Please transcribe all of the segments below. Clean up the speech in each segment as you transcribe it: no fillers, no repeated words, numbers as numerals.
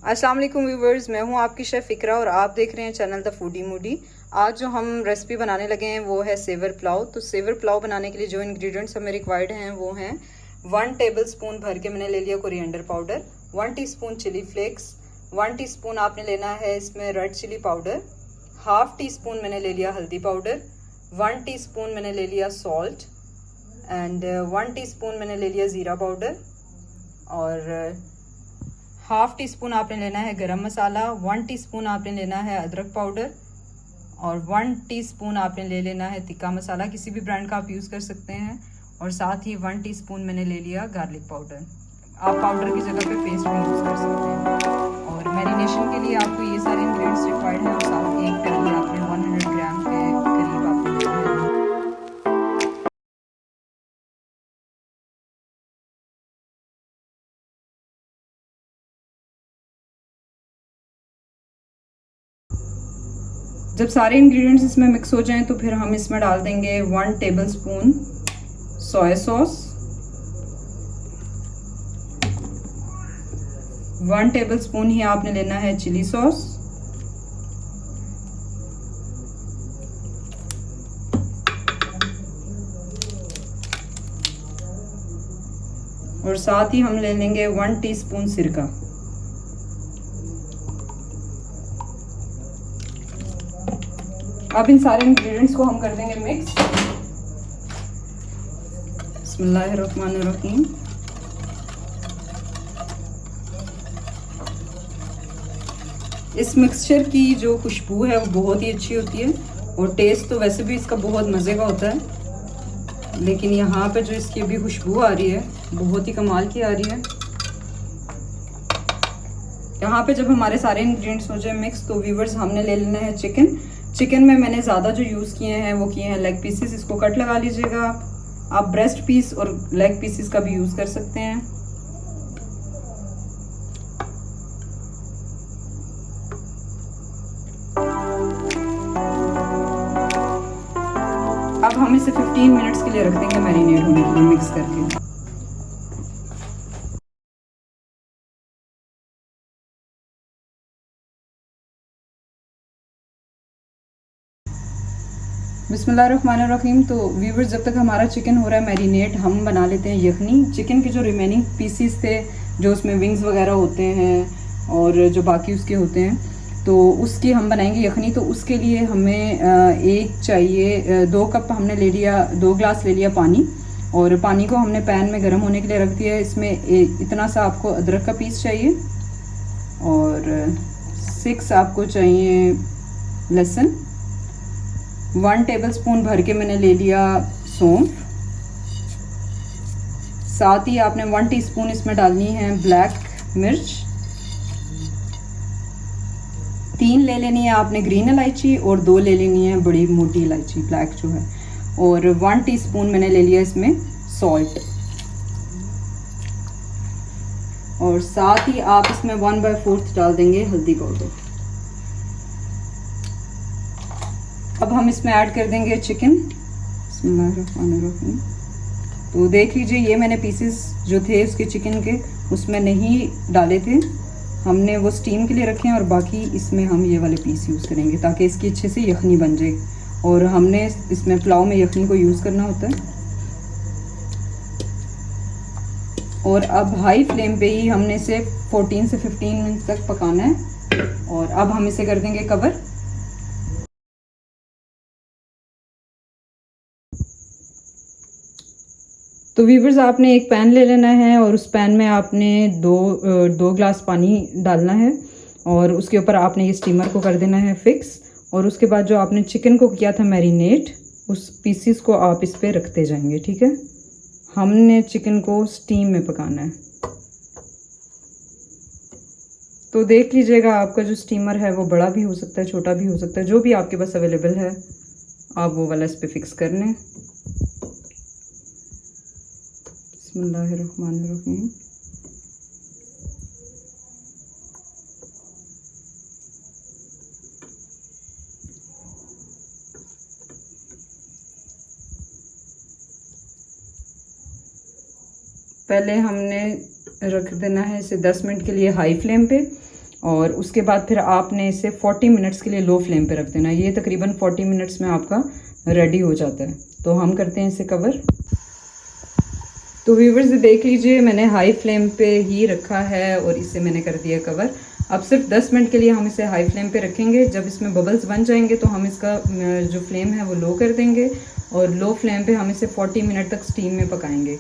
अस्सलाम वालेकुम व्यूवर्स, मैं हूं आपकी शेफ़ इकरा और आप देख रहे हैं चैनल द फूडी मूडी। आज जो हम रेसिपी बनाने लगे हैं वो है सेवर पुलाव। तो सेवर पुलाव बनाने के लिए जो इंग्रेडिएंट्स हमें रिक्वायर्ड हैं वो हैं 1 टेबलस्पून भर के मैंने ले लिया coriander powder, 1 teaspoon chilli flakes, 1 teaspoon आपने लेना है इसमें red chilli powder, half teaspoon मैंने ले लिया हल्दी पाउडर, 1 टीस्पून मैंने ले लिया सॉल्ट एंड 1 टीस्पून मैंने ले लिया ज़ीरा पाउडर और हाफ टी स्पून आपने लेना है गरम मसाला, 1 टीस्पून आपने लेना है अदरक पाउडर और 1 टीस्पून आपने ले लेना है तिक्का मसाला, किसी भी ब्रांड का आप यूज़ कर सकते हैं। और साथ ही 1 टीस्पून मैंने ले लिया गार्लिक पाउडर। आप पाउडर की जगह पे पेस्ट भी यूज़ कर सकते हैं। और मैरिनेशन के लिए आपको ये सारे इंग्रेडिएंट्स रिक्वायर्ड हैं और साथ ही एक टर्की आपने 100 ग्राम के करीब आपने लेना है। जब सारे इंग्रेडिएंट्स इसमें मिक्स हो जाएं तो फिर हम इसमें डाल देंगे 1 टेबलस्पून सोया सॉस, 1 टेबलस्पून ही आपने लेना है चिली सॉस, और साथ ही हम ले लेंगे 1 टीस्पून सिरका। अब इन सारे इंग्रेडिएंट्स को हम कर देंगे मिक्स। बिस्मिल्लाहिर्रहमानिर्रहीम। इस मिक्सचर की जो खुशबू है वो बहुत ही अच्छी होती है और टेस्ट तो वैसे भी इसका बहुत मज़े का होता है, लेकिन यहाँ पे जो इसकी अभी खुशबू आ रही है बहुत ही कमाल की आ रही है। यहाँ पे जब हमारे सारे इंग्रेडिएंट्स हो जाए मिक्स तो व्यूवर्स हमने ले लेना है चिकन। चिकन में मैंने ज़्यादा जो यूज़ किए हैं वो किए हैं लेग पीसेस। इसको कट लगा लीजिएगा आप ब्रेस्ट पीस और लेग पीसेस का भी यूज़ कर सकते हैं। अब हम इसे 15 मिनट्स के लिए रख देंगे मैरिनेट होने के लिए मिक्स करके। बिस्मिल्लाहिर्रहमानिर्रहीम। तो व्यूवर्स जब तक हमारा चिकन हो रहा है मैरिनेट, हम बना लेते हैं यखनी। चिकन के जो रिमेनिंग पीसीस थे, जो उसमें विंग्स वगैरह होते हैं और जो बाकी उसके होते हैं, तो उसकी हम बनाएंगे यखनी। तो उसके लिए हमें एक चाहिए 2 कप हमने ले लिया, 2 ग्लास ले लिया पानी, और पानी को हमने पैन में गर्म होने के लिए रख दिया है। इसमें इतना सा आपको अदरक का पीस चाहिए और 6 आपको चाहिए लहसुन, 1 टेबलस्पून भर के मैंने ले लिया सौंफ, साथ ही आपने 1 टीस्पून इसमें डालनी है ब्लैक मिर्च, 3 ले लेनी है आपने ग्रीन इलायची और 2 ले लेनी है बड़ी मोटी इलायची ब्लैक जो है, और 1 टीस्पून मैंने ले लिया इसमें सॉल्ट, और साथ ही आप इसमें 1/4 डाल देंगे हल्दी पाउडर। अब हम इसमें ऐड कर देंगे चिकन। बिस्मिल्लाहिर्रहमानिर्रहीम। तो देख लीजिए ये मैंने पीसेस जो थे उसके चिकन के उसमें नहीं डाले थे, हमने वो स्टीम के लिए रखे हैं, और बाकी इसमें हम ये वाले पीस यूज़ करेंगे ताकि इसकी अच्छे से यखनी बन जाए। और हमने इसमें पुलाव में यखनी को यूज़ करना होता है। और अब हाई फ्लेम पे ही हमने इसे 14 से 15 मिनट तक पकाना है। और अब हम इसे कर देंगे कवर। तो व्यूवर्स आपने एक पैन ले लेना है और उस पैन में आपने दो ग्लास पानी डालना है और उसके ऊपर आपने ये स्टीमर को कर देना है फिक्स। और उसके बाद जो आपने चिकन को किया था मैरिनेट, उस पीसीस को आप इस पे रखते जाएंगे, ठीक है। हमने चिकन को स्टीम में पकाना है। तो देख लीजिएगा आपका जो स्टीमर है वो बड़ा भी हो सकता है, छोटा भी हो सकता है, जो भी आपके पास अवेलेबल है आप वो वाला इस पर फिक्स कर लें। बिस्मिल्लाहिर्रहमानिर्रहीम। पहले हमने रख देना है इसे 10 मिनट के लिए हाई फ्लेम पे, और उसके बाद फिर आपने इसे 40 मिनट्स के लिए लो फ्लेम पे रख देना। ये तकरीबन 40 मिनट्स में आपका रेडी हो जाता है। तो हम करते हैं इसे कवर। तो व्यूवर्स देख लीजिए, मैंने हाई फ्लेम पे ही रखा है और इसे मैंने कर दिया कवर। अब सिर्फ 10 मिनट के लिए हम इसे हाई फ्लेम पे रखेंगे। जब इसमें बबल्स बन जाएंगे तो हम इसका जो फ्लेम है वो लो कर देंगे और लो फ्लेम पे हम इसे 40 मिनट तक स्टीम में पकाएंगे।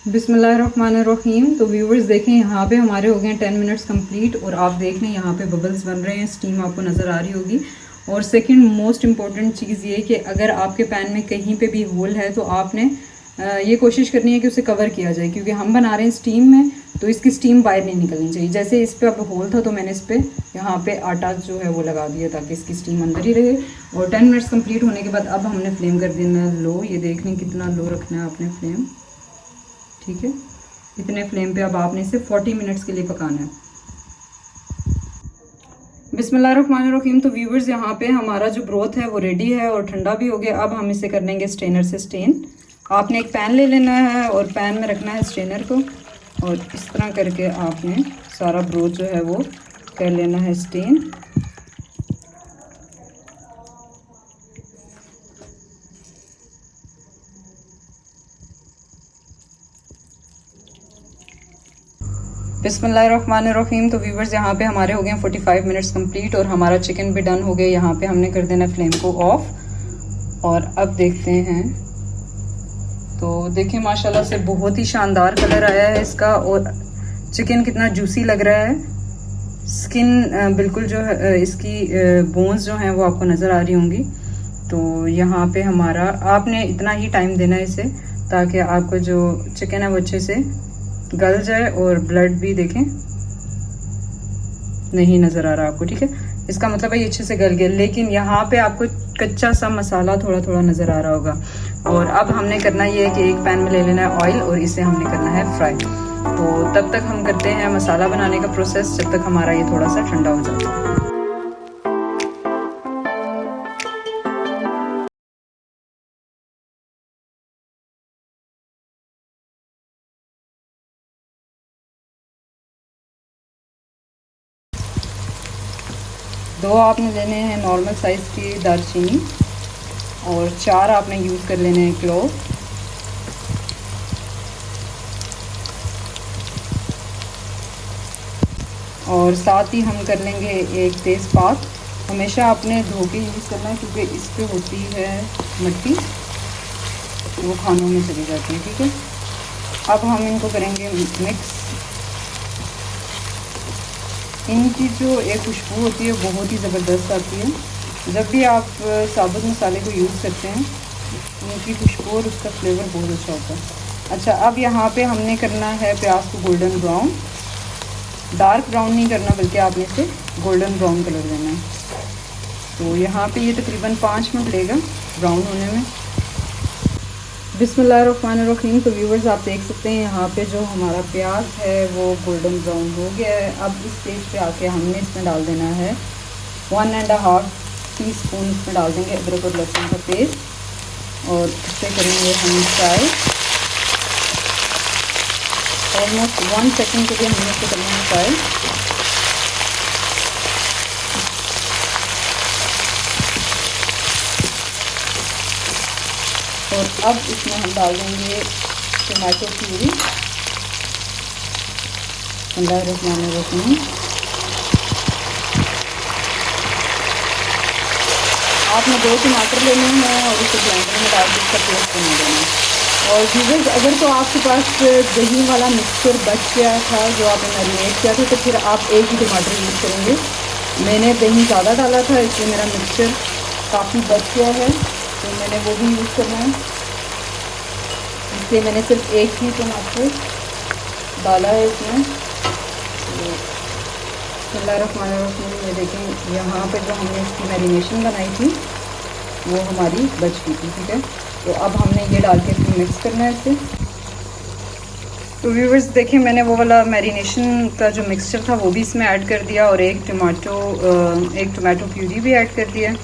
बिस्मिल्लाहिर्रहमानिर्रहीम। तो व्यूवर्स देखें, यहाँ पे हमारे हो गए 10 मिनट्स कंप्लीट और आप देख लें यहाँ पे बबल्स बन रहे हैं, स्टीम आपको नज़र आ रही होगी। और सेकंड मोस्ट इम्पॉर्टेंट चीज़ ये कि अगर आपके पैन में कहीं पे भी होल है तो आपने ये कोशिश करनी है कि उसे कवर किया जाए, क्योंकि हम बना रहे हैं स्टीम में, तो इसकी स्टीम बाहर नहीं निकलनी चाहिए। जैसे इस पर अब होल था तो मैंने इस पर यहाँ पे आटा जो है वो लगा दिया ताकि इसकी स्टीम अंदर ही रहे। और 10 मिनट्स कंप्लीट होने के बाद अब हमने फ्लेम कर देना लो। ये देख लें कितना लो रखना है आपने फ्लेम, ठीक है। इतने फ्लेम पे अब आपने इसे 40 मिनट्स के लिए पकाना है। बिस्मिल्लाहिर्रहमानिर्रहीम। तो व्यूवर्स यहाँ पे हमारा जो ब्रोथ है वो रेडी है और ठंडा भी हो गया। अब हम इसे कर लेंगे स्ट्रेनर से स्टेन। आपने एक पैन ले लेना है और पैन में रखना है स्ट्रेनर को और इस तरह करके आपने सारा ब्रोथ जो है वो कर लेना है स्टेन। बिस्मिल्लाहिर्रहमानिर्रहीम। तो व्यूवर्स यहाँ पे हमारे हो गए 45 मिनट्स कंप्लीट और हमारा चिकन भी डन हो गया। यहाँ पे हमने कर देना फ्लेम को ऑफ और अब देखते हैं। तो देखिए माशाल्लाह से बहुत ही शानदार कलर आया है इसका और चिकन कितना जूसी लग रहा है। स्किन बिल्कुल जो है इसकी बोन्स जो हैं वो आपको नज़र आ रही होंगी। तो यहाँ पे हमारा आपने इतना ही टाइम देना है इसे ताकि आपको जो चिकन है वो अच्छे से गल जाए और ब्लड भी देखें नहीं नज़र आ रहा आपको, ठीक है। इसका मतलब है ये अच्छे से गल गया, लेकिन यहाँ पे आपको कच्चा सा मसाला थोड़ा थोड़ा नज़र आ रहा होगा। और अब हमने करना ये है कि एक पैन में ले लेना है ऑयल और इसे हमने करना है फ्राई। तो तब तक हम करते हैं मसाला बनाने का प्रोसेस, जब तक हमारा ये थोड़ा सा ठंडा हो जाता है। दो आपने लेने हैं नॉर्मल साइज़ की दालचीनी और 4 आपने यूज़ कर लेने हैं क्लोव। और साथ ही हम कर लेंगे एक तेज़पात। हमेशा आपने धो के यूज़ करना है क्योंकि इस पे होती है मिट्टी, वो खानों में चली जाती है, ठीक है। अब हम इनको करेंगे मिक्स। इनकी जो एक खुशबू होती है बहुत ही ज़बरदस्त आती है। जब भी आप साबुत मसाले को यूज़ करते हैं इनकी खुशबू और उसका फ्लेवर बहुत अच्छा होता है। अच्छा, अब यहाँ पे हमने करना है प्याज को गोल्डन ब्राउन। डार्क ब्राउन नहीं करना बल्कि आपने इसे गोल्डन ब्राउन कलर देना है। तो यहाँ पे ये तकरीबन 5 मिनट लेगा ब्राउन होने में। बिस्मिल्लाहिर्रहमानिर्रहीम। तो व्यूवर्स आप देख सकते हैं यहाँ पे जो हमारा प्याज है वो गोल्डन ब्राउन हो गया है। अब इस स्टेज पे आके हमने इसमें डाल देना है 1.5 टीस्पून इसमें डाल देंगे अदरक और लहसुन का पेस्ट और इसे करेंगे हम फ्राई। ऑलमोस्ट 1 सेकंड के लिए हमने इसे करना है फ्राई। और अब इसमें हम डाल देंगे टमाटो प्यूरी। बिस्मिल्लाहिर्रहमानिर्रहीम। आपने 2 टमाटर लेने हैं और इसे ब्लेंडर में डाल के इसका पेस्ट बना देना है। और व्यूअर्स अगर तो आपके पास दही वाला मिक्सचर बच गया था जो आपने मैरिनेट किया था तो फिर आप एक ही टमाटर यूज़ करेंगे। मैंने दही ज़्यादा डाला था इसलिए मेरा मिक्सचर काफ़ी बच गया है, तो मैंने वो भी यूज़ करना है। इसलिए मैंने सिर्फ एक ही टमाटर डाला है इसमें। बिस्मिल्लाहिर्रहमानिर्रहीम। ये देखें यहाँ पे जो हमने इसकी मैरिनेशन बनाई थी वो हमारी बच गई थी, ठीक है। तो अब हमने ये डाल के इसमें मिक्स करना है इसे। तो व्यूवर्स देखें मैंने वो वाला मैरिनेशन का जो मिक्सचर था वो भी इसमें ऐड कर दिया और एक टमाटो प्यूरी भी ऐड कर दिया।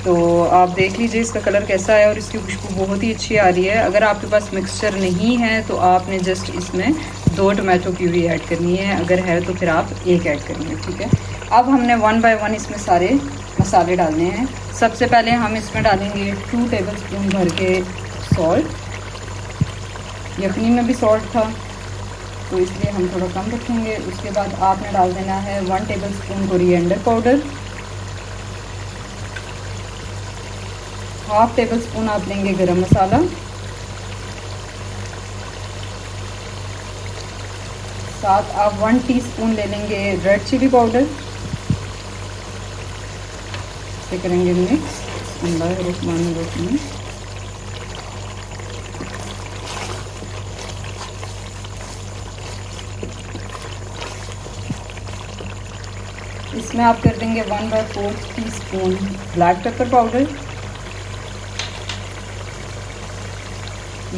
तो आप देख लीजिए इसका कलर कैसा है और इसकी खुशबू बहुत ही अच्छी आ रही है। अगर आपके पास मिक्सचर नहीं है तो आपने जस्ट इसमें 2 टमाटो प्यूरी ऐड करनी है, अगर है तो फिर आप 1 ऐड करेंगे, ठीक है। अब हमने 1 बाय 1 इसमें सारे मसाले डालने हैं। सबसे पहले हम इसमें डालेंगे 2 टेबलस्पून भर के सॉल्ट। यखनी में भी सॉल्ट था तो इसलिए हम थोड़ा कम रखेंगे। उसके बाद आपने डाल देना है 1 tablespoon coriander powder, half table spoon आप लेंगे गरम मसाला, साथ आप 1 टीस्पून ले लेंगे रेड चिली पाउडर। इसे करेंगे मिक्स। बिस्मिल्लाहिर्रहमानिर्रहीम। इसमें आप कर देंगे 1/4 teaspoon black pepper powder,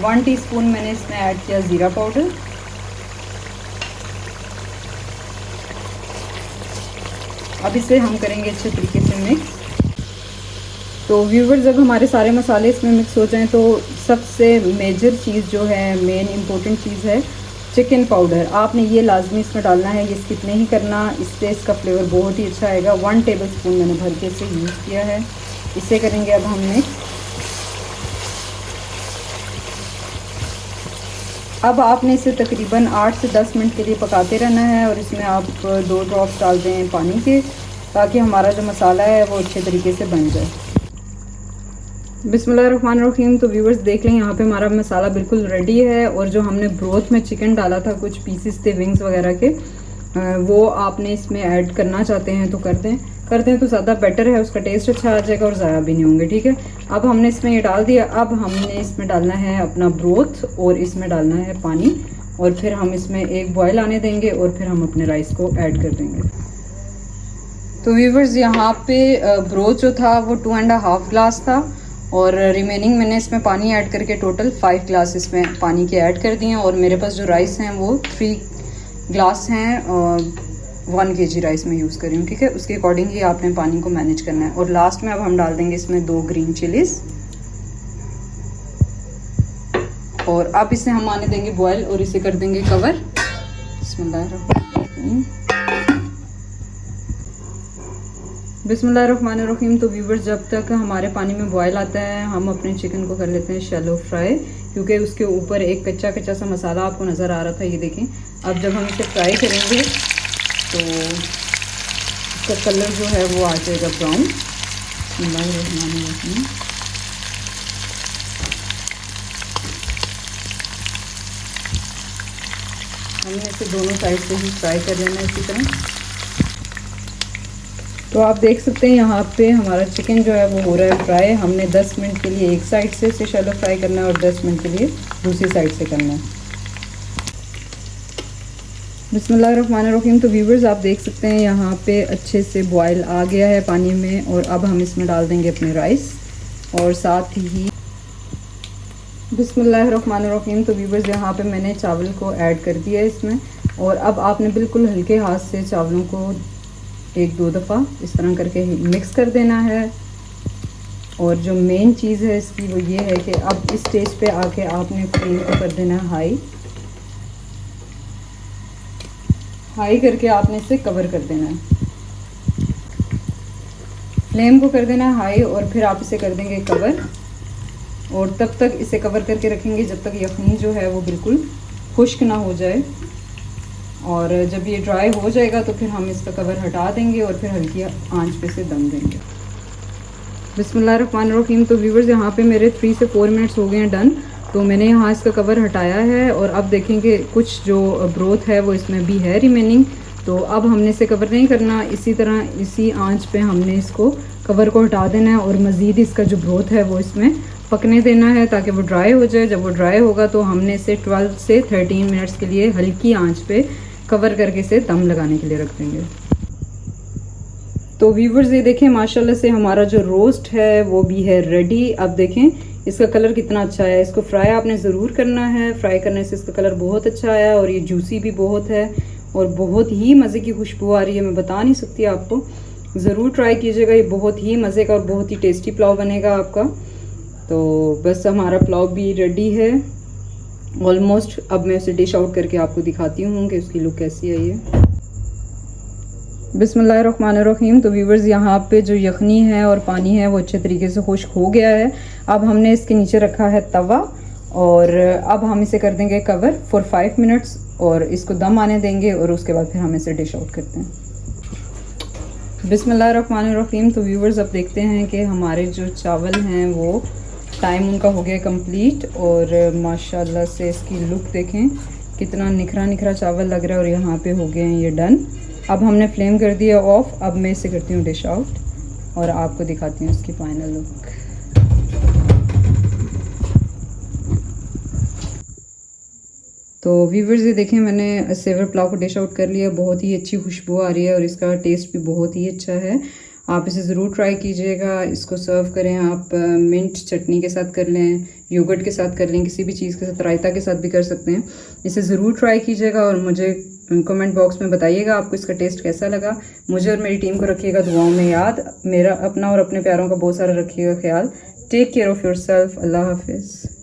1 teaspoon मैंने इसमें ऐड किया ज़ीरा पाउडर, अब इसे हम करेंगे अच्छे तरीके से मिक्स। तो व्यूवर, जब हमारे सारे मसाले इसमें मिक्स हो जाएं तो सबसे मेजर चीज़ जो है, मेन इम्पोर्टेंट चीज़ है चिकन पाउडर। आपने ये लाजमी इसमें डालना है, ये स्किप नहीं करना, इससे इसका फ्लेवर बहुत ही अच्छा आएगा। 1 टेबलस्पून मैंने भर के इसे यूज़ किया है। इसे करेंगे अब हम मिक्स। अब आपने इसे तकरीबन 8 से 10 मिनट के लिए पकाते रहना है और इसमें आप 2 ड्रॉप्स डाल दें पानी के, ताकि हमारा जो मसाला है वो अच्छे तरीके से बन जाए। बिस्मिल्लाहिर्रहमानिर्रहीम। तो व्यूवर्स देख लें, यहाँ पे हमारा मसाला बिल्कुल रेडी है और जो हमने ब्रोथ में चिकन डाला था, कुछ पीसेस थे विंग्स वगैरह के, वो आपने इसमें ऐड करना चाहते हैं तो कर दें तो ज़्यादा बेटर है, उसका टेस्ट अच्छा आ जाएगा और ज़ाया भी नहीं होंगे, ठीक है। अब हमने इसमें ये डाल दिया। अब हमने इसमें डालना है अपना ब्रोथ और इसमें डालना है पानी और फिर हम इसमें एक बॉयल आने देंगे और फिर हम अपने राइस को ऐड कर देंगे। तो व्यूवर्स, यहाँ पे ब्रोथ जो था वो 2.5 ग्लास था और रिमेनिंग मैंने इसमें पानी ऐड करके टोटल 5 ग्लास इसमें पानी के ऐड कर दिए। और मेरे पास जो राइस हैं वो 3 ग्लास हैं और 1 kg राइस में यूज़ कर रही हूँ, ठीक है। उसके अकॉर्डिंग ही आपने पानी को मैनेज करना है। और लास्ट में अब हम डाल देंगे इसमें 2 ग्रीन चिलीज़ और अब इसे हम आने देंगे बॉयल और इसे कर देंगे कवर। बिस्मिल्लाहिर्रहमानिर्रहीम। तो व्यूवर्स, जब तक हमारे पानी में बॉयल आता है हम अपने चिकन को कर लेते हैं शैलो फ्राई, क्योंकि उसके ऊपर एक कच्चा कच्चा सा मसाला आपको नज़र आ रहा था, ये देखें। अब जब हम इसे फ्राई करेंगे तो इसका कलर जो है वो आ जाएगा ब्राउन। बिस्मिल्लाहिर्रहमानिर्रहीम। हमने इसे दोनों साइड से ही फ्राई कर लेना है इसी तरह। तो आप देख सकते हैं यहाँ पे हमारा चिकन जो है वो हो रहा है फ्राई। हमने 10 मिनट के लिए एक साइड से इसे शैलो फ्राई करना है और 10 मिनट के लिए दूसरी साइड से करना है। बिस्मिल्लाहिर्रहमानिर्रहीम। तो व्यूवर्स, आप देख सकते हैं यहाँ पे अच्छे से बॉयल आ गया है पानी में और अब हम इसमें डाल देंगे अपने राइस और साथ ही बिस्मिल्लाहिर्रहमानिर्रहीम। तो व्यूवर्स, यहाँ पे मैंने चावल को ऐड कर दिया है इसमें और अब आपने बिल्कुल हल्के हाथ से चावलों को 1-2 दफ़ा इस तरह करके मिक्स कर देना है। और जो मेन चीज़ है इसकी वो ये है कि अब इस स्टेज पे आके आपने फ्लेम को कर देना है हाई करके आपने इसे कवर कर देना है। फ्लेम को कर देना है हाई और फिर आप इसे कर देंगे कवर और तब तक इसे कवर करके रखेंगे जब तक यखनी जो है वो बिल्कुल खुश्क ना हो जाए। और जब ये ड्राई हो जाएगा तो फिर हम इसका कवर हटा देंगे और फिर हल्की आंच पे से दम देंगे। बिस्मिल्लाहिर्रहमानिर्रहीम। तो व्यूवर्स, यहाँ पे मेरे 3 से 4 मिनट्स हो गए हैं डन। तो मैंने यहाँ इसका कवर हटाया है और अब देखेंगे कुछ जो ब्रोथ है वो इसमें भी है रिमेनिंग। तो अब हमने इसे कवर नहीं करना, इसी तरह इसी आंच पे हमने इसको कवर को हटा देना है और मज़ीद इसका जो ब्रोथ है वो इसमें पकने देना है ताकि वो ड्राई हो जाए। जब वो ड्राई होगा तो हमने इसे 12 से 13 मिनट्स के लिए हल्की आंच पे कवर करके इसे दम लगाने के लिए रख देंगे। तो व्यूवर्स, ये देखें माशाल्लाह से हमारा जो रोस्ट है वो भी है रेडी। अब देखें इसका कलर कितना अच्छा है। इसको फ्राई आपने ज़रूर करना है, फ्राई करने से इसका कलर बहुत अच्छा आया और ये जूसी भी बहुत है और बहुत ही मज़े की खुशबू आ रही है, मैं बता नहीं सकती आपको। ज़रूर ट्राई कीजिएगा, ये बहुत ही मज़े का और बहुत ही टेस्टी पुलाव बनेगा आपका। तो बस हमारा पुलाव भी रेडी है ऑलमोस्ट अब मैं उसे डिश आउट करके आपको दिखाती हूँ कि उसकी लुक कैसी आई है। बिस्मिल्लाहिर्रहमानिर्रहीम। तो व्यूवर्स, यहाँ पे जो यखनी है और पानी है वो अच्छे तरीके से खुश्क हो गया है। अब हमने इसके नीचे रखा है तवा और अब हम इसे कर देंगे कवर फॉर 5 मिनट्स और इसको दम आने देंगे और उसके बाद फिर हम इसे डिश आउट करते हैं। बिस्मिल्लाहिर्रहमानिर्रहीम। तो व्यूवर्स, अब देखते हैं कि हमारे जो चावल हैं वो टाइम उनका हो गया कंप्लीट और माशाल्लाह से इसकी लुक देखें, कितना निखरा निखरा चावल लग रहा है और यहाँ पे हो गए हैं ये डन। अब हमने फ्लेम कर दिया ऑफ। अब मैं इसे करती हूँ डिश आउट और आपको दिखाती हूँ इसकी फाइनल लुक। तो व्यूवर्स, ये देखें, मैंने सेवर पुलाव को डिश आउट कर लिया। बहुत ही अच्छी खुशबू आ रही है और इसका टेस्ट भी बहुत ही अच्छा है। आप इसे ज़रूर ट्राई कीजिएगा। इसको सर्व करें आप मिंट चटनी के साथ कर लें, योगर्ट के साथ कर लें, किसी भी चीज़ के साथ, रायता के साथ भी कर सकते हैं। इसे ज़रूर ट्राई कीजिएगा और मुझे कमेंट बॉक्स में बताइएगा आपको इसका टेस्ट कैसा लगा। मुझे और मेरी टीम को रखिएगा दुआओं में याद। मेरा अपना और अपने प्यारों का बहुत सारा रखिएगा ख्याल। Take care of yourself. अल्लाह हाफिज़।